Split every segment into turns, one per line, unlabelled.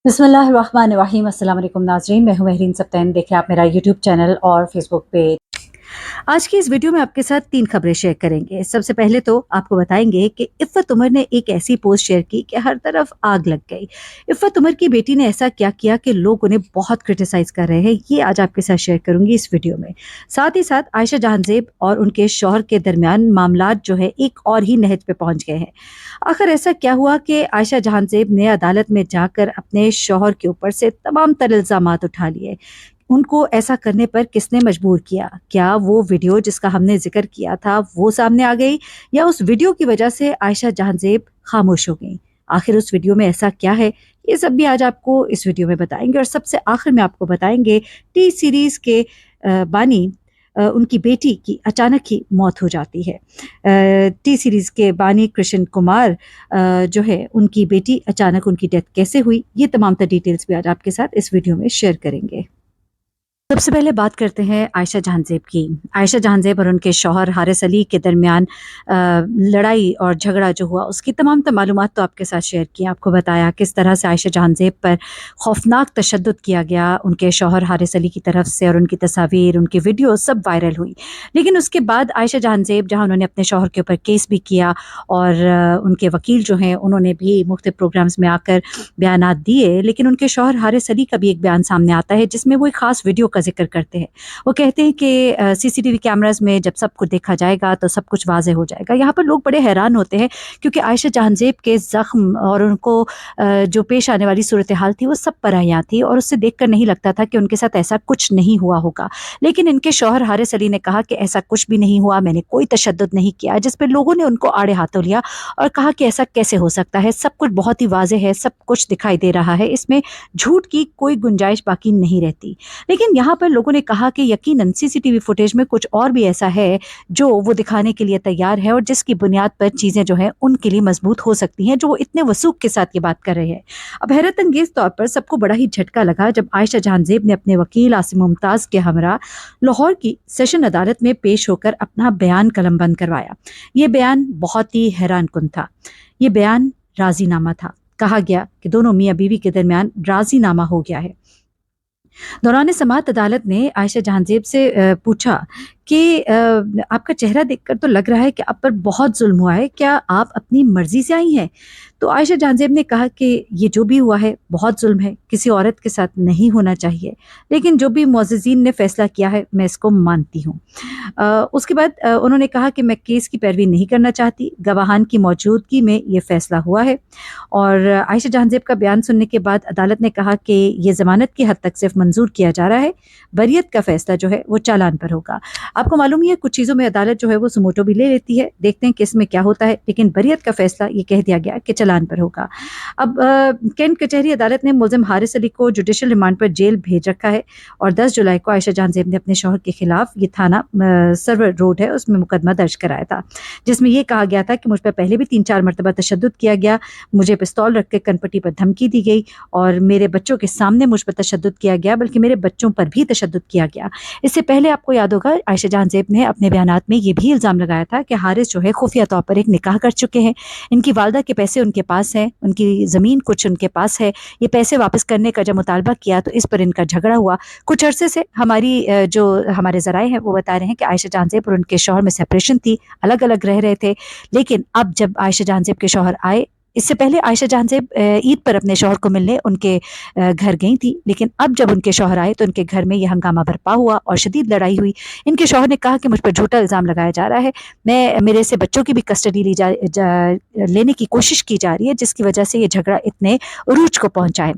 बिस्मिल्लाहिर्रहमानिर्रहीम। अस्सलाम वालेकुम नाज़रीन, मैं हूं महरीन सब्तैन। देखें आप मेरा यूट्यूब चैनल और फेसबुक पेज। आज की इस वीडियो में आपके साथ 3 खबरें शेयर करेंगे। सबसे पहले तो आपको बताएंगे कि इफ़्फ़त उमर ने एक ऐसी पोस्ट शेयर की कि हर तरफ आग लग गई। इफ़्फ़त उमर की बेटी ने ऐसा क्या किया कि लोग उन्हें बहुत क्रिटिसाइज़ कर रहे हैं, ये आज आपके साथ शेयर करूंगी इस वीडियो में। साथ ही साथ आयशा जहांज़ेब और उनके शौहर के दरमियान मामलात जो है एक और ही नहज पे पहुंच गए हैं। आखिर ऐसा क्या हुआ कि आयशा जहांज़ेब ने अदालत में जाकर अपने शौहर के ऊपर से तमाम तर इल्ज़ामात उठा लिए। उनको ऐसा करने पर किसने मजबूर किया? क्या वो वीडियो जिसका हमने ज़िक्र किया था वो सामने आ गई, या उस वीडियो की वजह से आयशा जहांज़ेब खामोश हो गईं? आखिर उस वीडियो में ऐसा क्या है? ये सब भी आज आपको इस वीडियो में बताएँगे और सबसे आखिर में आपको बताएँगे टी सीरीज़ के बानी उनकी बेटी की अचानक ही मौत हो जाती है। टी सीरीज़ के बानी कृष्ण कुमार जो है उनकी बेटी अचानक उनकी डेथ कैसे हुई, ये तमाम तर डिटेल्स भी आज आपके साथ इस वीडियो में शेयर करेंगे। सबसे पहले बात करते हैं आयशा जहांज़ेब की। आयशा जहांज़ेब और उनके शौहर हारिस अली के दरमियान लड़ाई और झगड़ा जो हुआ उसकी तमाम तर मालूमात तो आपके साथ शेयर की। आपको बताया किस तरह से आयशा जहांज़ेब पर खौफनाक तशद्दुद किया गया उनके शौहर हारिस अली की तरफ से, और उनकी तस्वीर, उनकी वीडियो सब वायरल हुई। लेकिन उसके बाद आयशा जहांज़ेब जहाँ उन्होंने अपने शौहर के ऊपर केस भी किया, और उनके वकील जो हैं उन्होंने भी मुख्तलिफ प्रोग्राम्स में आकर बयानात दिए, लेकिन उनके शौहर हारिस अली का भी एक बयान सामने आता है जिसमें वो एक ख़ास वीडियो का ज़िक्र करते हैं। वो कहते हैं कि सीसीटीवी कैमराज़ में जब सब कुछ देखा जाएगा तो सब कुछ वाज़ेह हो जाएगा। यहाँ पर लोग बड़े हैरान होते हैं क्योंकि आयशा जहांज़ेब के ज़ख्म और उनको जो पेश आने वाली सूरत-ए-हाल थी वो सब परायाँ थी, और उससे देखकर नहीं लगता था कि उनके साथ ऐसा कुछ नहीं हुआ होगा। लेकिन इनके शौहर हारिस अली ने कहा कि ऐसा कुछ भी नहीं हुआ, मैंने कोई तशद्दुद नहीं किया, जिस पे लोगों ने उनको आड़े हाथों लिया और कहा कि ऐसा कैसे हो सकता है, सब कुछ बहुत ही वाज़ेह है, सब कुछ दिखाई दे रहा है, इसमें झूठ की कोई गुंजाइश बाकी नहीं रहती। लेकिन यहाँ पर लोगों ने कहा कि यकीनन सीसीटीवी फुटेज में कुछ और भी ऐसा है जो वो दिखाने के लिए तैयार है, और जिसकी बुनियाद पर चीज़ें जो हैं उनके लिए मजबूत हो सकती हैं, जो वो इतने वसूख के साथ ये बात कर रहे हैं। अब हैरत अंगेज तौर पर सबको बड़ा ही झटका लगा जब आयशा जहांज़ेब ने अपने वकील आसिम मुमताज़ के हमरा लाहौर की सेशन अदालत में पेश होकर अपना बयान कलमबंद करवाया। ये बयान बहुत ही हैरान कुन था। ये बयान राजीनामा था। कहा गया कि दोनों मियाँ बीवी के दरमियान राजीनामा हो गया है। दौरान समाअत अदालत ने आयशा जहांज़ेब से पूछा कि आपका चेहरा देखकर तो लग रहा है कि आप पर बहुत जुल्म हुआ है, क्या आप अपनी मर्जी से आई हैं? तो आयशा जहांज़ेब ने कहा कि ये जो भी हुआ है बहुत जुल्म है, किसी औरत के साथ नहीं होना चाहिए, लेकिन जो भी मुअज़्ज़िज़ीन ने फैसला किया है मैं इसको मानती हूँ। उसके बाद उन्होंने कहा कि मैं केस की पैरवी नहीं करना चाहती, गवाहान की मौजूदगी में ये फैसला हुआ है। और आयशा जहांज़ेब का बयान सुनने के बाद अदालत ने कहा कि ये ज़मानत की हद तक सिर्फ मंजूर किया जा रहा है, बरियत का फैसला जो है वो चालान पर होगा। आपको मालूम ही है कुछ चीज़ों में अदालत जो है वो सुमोटो भी ले लेती है, देखते हैं केस में क्या होता है, लेकिन बरियत का फैसला ये कह दिया गया कि चालान पर होगा। अब कैंट कचहरी अदालत ने मुल्ज़िम हारिस अली को जुडिशल रिमांड पर जेल भेज रखा है, और 10 जुलाई को आयशा जहांज़ेब ने अपने शौहर के खिलाफ, ये थाना सरवर रोड है, उसमें मुकदमा दर्ज कराया था, जिसमें यह कहा गया था कि मुझ पर पहले भी 3-4 मरतबा तशद्दुद किया गया, मुझे पिस्तौल रख के कनपट्टी पर धमकी दी गई, और मेरे बच्चों के सामने मुझ पर तशद्दुद किया गया, बल्कि मेरे बच्चों पर भी तशद्दुद किया गया। इससे पहले आपको याद होगा आयशा जहांज़ेब ने अपने बयानात में ये भी इल्ज़ाम लगाया था कि हारिस जो है खुफिया तौर पर एक निकाह कर चुके हैं, इनकी वालदा के पैसे उनके पास हैं, उनकी ज़मीन कुछ उनके पास है, ये पैसे वापस करने का जब मुतालबा किया तो इस पर इनका झगड़ा हुआ। कुछ अरसे से हमारी जो हमारे ज़राए हैं वो बता रहे हैं कि आयशा जहांज़ेब और उनके शौहर में सेपरेशन थी, अलग-अलग रह रहे थे। लेकिन अब जब आयशा जहांज़ेब के शौहर आए, इससे पहले आयशा जहांज़ेब ईद पर अपने शौहर को मिलने उनके घर गई थी, लेकिन अब जब उनके शौहर आए तो उनके घर में ये हंगामा बरपा हुआ और शदीद लड़ाई हुई। इनके शौहर ने कहा कि मुझ पर झूठा इल्ज़ाम लगाया जा रहा है, मेरे से बच्चों की भी कस्टडी लेने की कोशिश की जा रही है, जिसकी वजह से ये झगड़ा इतने उरूज को पहुंचा है।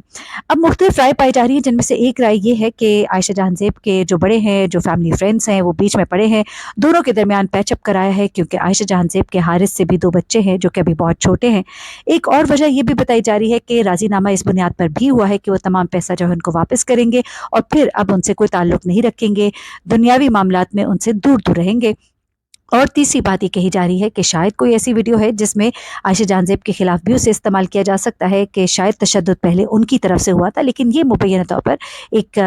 अब मुख्तलिफ राय पाई जा रही है, जिनमें से एक राय ये है कि आयशा जहांज़ेब के जो बड़े हैं, जो फैमिली फ्रेंड्स हैं, वो बीच में पड़े हैं, दोनों के दरमियान पैचअप कराया है, क्योंकि आयशा जहांज़ेब के हारिस से भी 2 बच्चे हैं जो कि अभी बहुत छोटे हैं। एक और वजह ये भी बताई जा रही है कि राजीनामा इस बुनियाद पर भी हुआ है कि वो तमाम पैसा जो है उनको वापस करेंगे, और फिर अब उनसे कोई ताल्लुक नहीं रखेंगे, दुनियावी मामलात में उनसे दूर दूर रहेंगे। اور تیسری بات یہ کہی جا رہی ہے کہ شاید کوئی ایسی ویڈیو ہے جس میں عائشہ جان زیب کے خلاف بھی اسے استعمال کیا جا سکتا ہے کہ شاید تشدد پہلے ان کی طرف سے ہوا تھا، لیکن یہ مبینہ طور پر ایک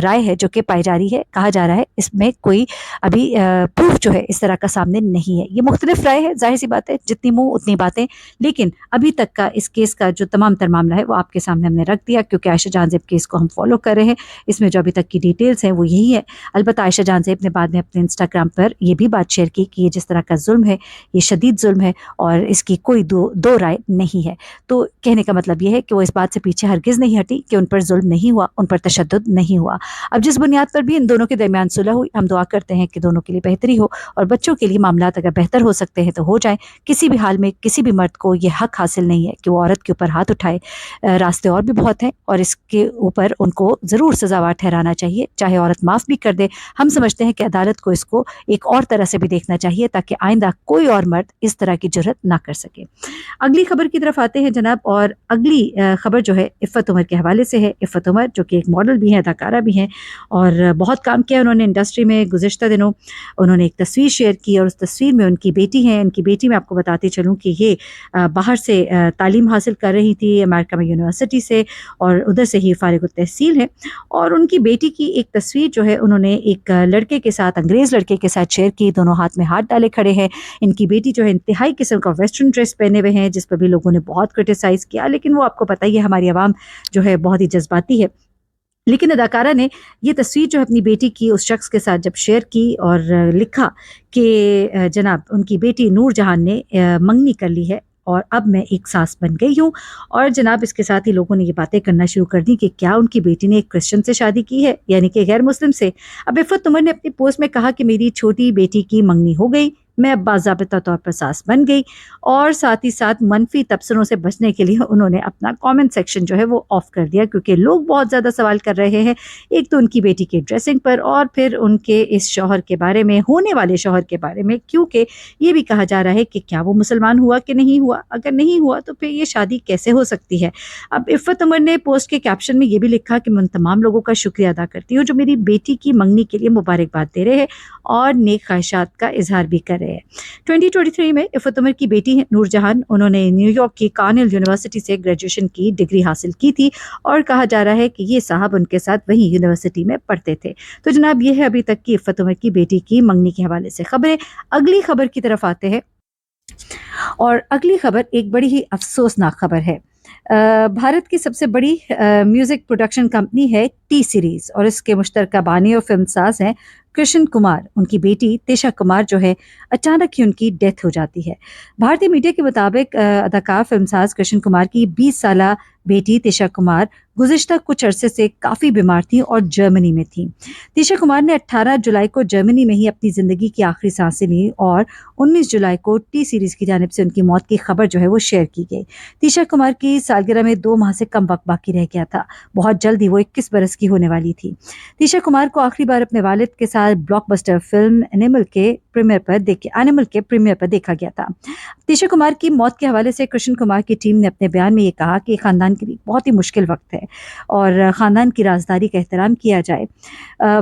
رائے ہے جو کہ پائی جا رہی ہے. کہا جا رہا ہے اس میں کوئی ابھی پروف جو ہے اس طرح کا سامنے نہیں ہے. یہ مختلف رائے ہے، ظاہر سی بات ہے، جتنی منہ اتنی باتیں. لیکن ابھی تک کا اس کیس کا جو تمام تر معاملہ ہے وہ آپ کے سامنے ہم نے رکھ دیا، کیونکہ عائشہ جان زیب کیس کو ہم فالو کر رہے ہیں. اس میں جو ابھی تک کی ڈیٹیلز ہیں وہ یہی ہے. البتہ عائشہ جان زیب نے بعد میں اپنے انسٹاگرام پر یہ بھی بات شیئر کی کہ یہ جس طرح کا ظلم ہے یہ شدید ظلم ہے اور اس کی کوئی دو رائے نہیں ہے. تو کہنے کا مطلب یہ ہے کہ وہ اس بات سے پیچھے ہرگز نہیں ہٹی کہ ان پر ظلم نہیں ہوا، ان پر تشدد نہیں ہوا. اب جس بنیاد پر بھی ان دونوں کے درمیان صلح ہوئی، ہم دعا کرتے ہیں کہ دونوں کے لیے بہتری ہو اور بچوں کے لیے معاملات اگر بہتر ہو سکتے ہیں تو ہو جائیں. کسی بھی حال میں کسی بھی مرد کو یہ حق حاصل نہیں ہے کہ وہ عورت کے اوپر ہاتھ اٹھائے. راستے اور بھی بہت ہیں اور اس کے اوپر ان کو ضرور سزاوار ٹھہرانا چاہیے، چاہے عورت معاف بھی کر دے. ہم سمجھتے ہیں کہ عدالت کو اس کو ایک اور طرح سے بھی دیکھنا چاہیے تاکہ آئندہ کوئی اور مرد اس طرح کی جرات نہ کر سکے. اگلی خبر کی طرف آتے ہیں جناب، اور اگلی خبر جو ہے عفت عمر کے حوالے سے ہے. عفت عمر جو کہ ایک ماڈل بھی ہیں، اداکارہ بھی ہیں اور بہت کام کیا انہوں نے انڈسٹری میں. گزشتہ دنوں انہوں نے ایک تصویر شیئر کی اور اس تصویر میں ان کی بیٹی ہیں. ان کی بیٹی میں آپ کو بتاتے چلوں کہ یہ باہر سے تعلیم حاصل کر رہی تھی، امریکہ میں یونیورسٹی سے، اور ادھر سے ہی فارغ التحصیل ہے. اور ان کی بیٹی کی ایک تصویر جو ہے انہوں نے ایک لڑکے کے ساتھ، انگریز لڑکے کے ساتھ شیئر کی. دونوں ہاتھ میں ہاتھ ڈالے کھڑے ہیں. ان کی بیٹی جو ہے انتہائی قسم کا ویسٹرن ڈریس پہنے ہوئے ہیں، جس پر بھی لوگوں نے بہت کرٹیسائز کیا. لیکن وہ آپ کو پتہ ہی ہے ہماری عوام جو ہے بہت ہی جذباتی ہے. لیکن اداکارہ نے یہ تصویر جو ہے اپنی بیٹی کی اس شخص کے ساتھ جب شیئر کی اور لکھا کہ جناب ان کی بیٹی نور جہان نے منگنی کر لی ہے اور اب میں ایک ساس بن گئی ہوں. اور جناب اس کے ساتھ ہی لوگوں نے یہ باتیں کرنا شروع کر دی کہ کیا ان کی بیٹی نے ایک کرسچن سے شادی کی ہے، یعنی کہ غیر مسلم سے. اب عفت عمر نے اپنی پوسٹ میں کہا کہ میری چھوٹی بیٹی کی منگنی ہو گئی، میں اب باضابطہ طور پر ساس بن گئی. اور ساتھ ہی ساتھ منفی تبصروں سے بچنے کے لیے انہوں نے اپنا کامنٹ سیکشن جو ہے وہ آف کر دیا، کیونکہ لوگ بہت زیادہ سوال کر رہے ہیں ایک تو ان کی بیٹی کے ڈریسنگ پر اور پھر ان کے اس شوہر کے بارے میں، ہونے والے شوہر کے بارے میں. کیونکہ یہ بھی کہا جا رہا ہے کہ کیا وہ مسلمان ہوا کہ نہیں ہوا، اگر نہیں ہوا تو پھر یہ شادی کیسے ہو سکتی ہے. اب عفت عمر نے پوسٹ کے کیپشن میں یہ بھی لکھا کہ میں ان تمام لوگوں کا شکریہ ادا کرتی ہوں جو میری بیٹی کی منگنی کے لیے مبارکباد دے رہے ہیں اور نیک خواہشات کا اظہار بھی کر رہے ہیں. 2023 میں عفت عمر کی بیٹی ہے نور جہان، انہوں نے نیو یارک کی کارنیل یونیورسٹی سے گریجویشن کی ڈگری حاصل کی تھی اور کہا جا رہا ہے کہ یہ صاحب ان کے ساتھ وہیں یونیورسٹی میں پڑھتے تھے. تو جناب یہ ہے ابھی تک کی عفت عمر کی بیٹی کی منگنی کے حوالے سے خبریں. اگلی خبر کی طرف آتے ہیں اور اگلی خبر ایک بڑی ہی افسوسناک خبر ہے. بھارت کی سب سے بڑی میوزک پروڈکشن کمپنی ہے ٹی سیریز اور اس کے مشترکہ بانی اور فلم ساز ہیں کرشن کمار. ان کی بیٹی تیشا کمار جو ہے اچانک ہی ان کی ڈیتھ ہو جاتی ہے. بھارتی میڈیا کے مطابق اداکار فلم ساز کرشن کمار کی 20 سالہ بیٹی تیشا کمار گزشتہ کچھ عرصے سے کافی بیمار تھیں اور جرمنی میں تھیں. تیشا کمار نے 18 جولائی کو جرمنی میں ہی اپنی زندگی کی آخری سانسیں لی اور 19 جولائی کو ٹی سیریز کی جانب سے ان کی موت کی خبر جو ہے وہ شیئر کی گئی. تیشا کمار کی سالگرہ میں 2 ماہ سے کم وقت باقی رہ گیا تھا. بہت جلد ہی وہ 21 برس کی ہونے والی تھی. تیشا کمار کو آخری بار اپنے والد کے ساتھ بلاک بسٹر فلم اینیمل کے پریمیئر پر دیکھا گیا تھا. تیشا کمار کی موت کے حوالے سے کرشن کمار کی ٹیم نے اپنے بیان میں یہ کہا کہ خاندان کے لیے بہت ہی مشکل وقت ہے اور خاندان کی رازداری کا احترام کیا جائے.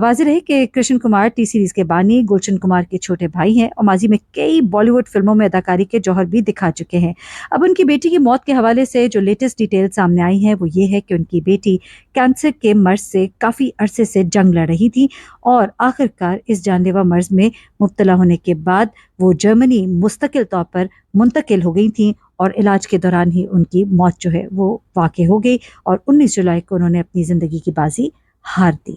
واضح رہے کہ کرشن کمار ٹی سیریز کے بانی گلشن کمار کے چھوٹے بھائی ہیں اور ماضی میں کئی بالی ووڈ فلموں میں اداکاری کے جوہر بھی دکھا چکے ہیں. اب ان کی بیٹی کی موت کے حوالے سے جو لیٹسٹ ڈیٹیل سامنے آئی ہیں وہ یہ ہے کہ ان کی بیٹی کینسر کے مرض سے کافی عرصے سے جنگ لڑ رہی تھی اور آخرکار اس جان لیوا مرض میں مبتلا ہونے کے بعد وہ جرمنی مستقل طور پر منتقل ہو گئی تھیں اور علاج کے دوران ہی ان کی موت جو ہے وہ واقع ہو گئی اور 19 جولائی کو انہوں نے اپنی زندگی کی بازی ہار دی.